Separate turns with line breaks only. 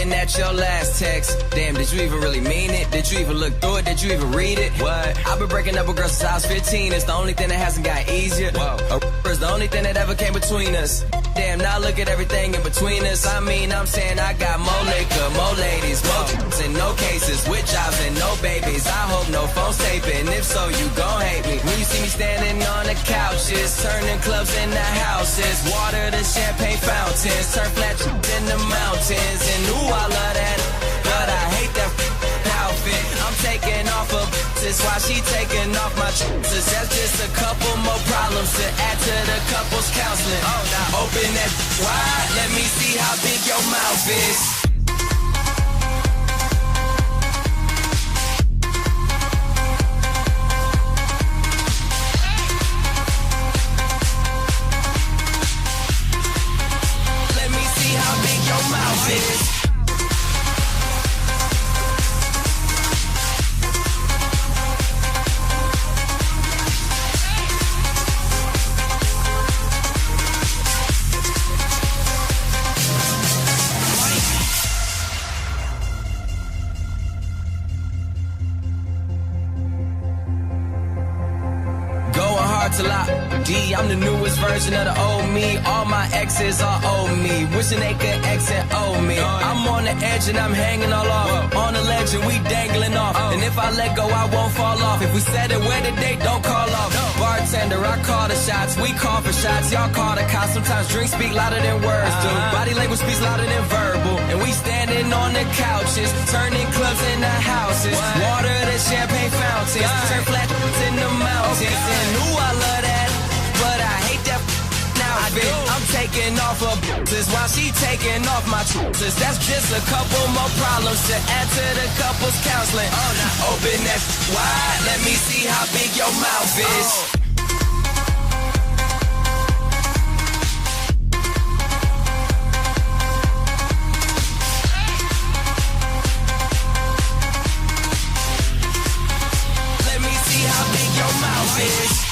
looking at your last text. Damn, did you even really mean it? Did you even look through it? Did you even read it? What? I've been breaking up with girls since I was 15. It's the only thing that hasn't got easier. Whoa. A is the only thing that ever came between us. Damn, now look at everything in between us. I mean, I'm saying I got more liquor, more ladies, more and no cases, with jobs and no babies. I hope no phone's taping. If so, you gon' hate me. When you see me standing on the couches, turning clubs into houses, water to champagne fountains, turn flat in the mountains. And ooh, I love that, but I hate that outfit. I'm taking off of this while she taking off my trousers. That's just a couple more problems to add to the couples counseling. Oh, now open that wide, let me see how big your mouth is. D, I'm the newest version of the old me. All my exes are old me, wishing they could exit old me. I'm on the edge and I'm hanging all off. On the ledge and we dangling off. And if I let go, I won't fall off. If we said it where the date, don't call off. Bartender, I call the shots. We call for shots, y'all call the cops. Sometimes drinks speak louder than words do. Body language speaks louder than verbal. And we standing on the couches, turning clubs into houses. Water to champagne fountains, turn flat in the mountains. And ooh, I love that, but I hate that outfit. I'm taking off her boots while she taking off my trousers. That's just a couple more problems to add to the couples counseling. Oh, now open that wide, let me see how big your mouth is. Let me see how big your mouth is.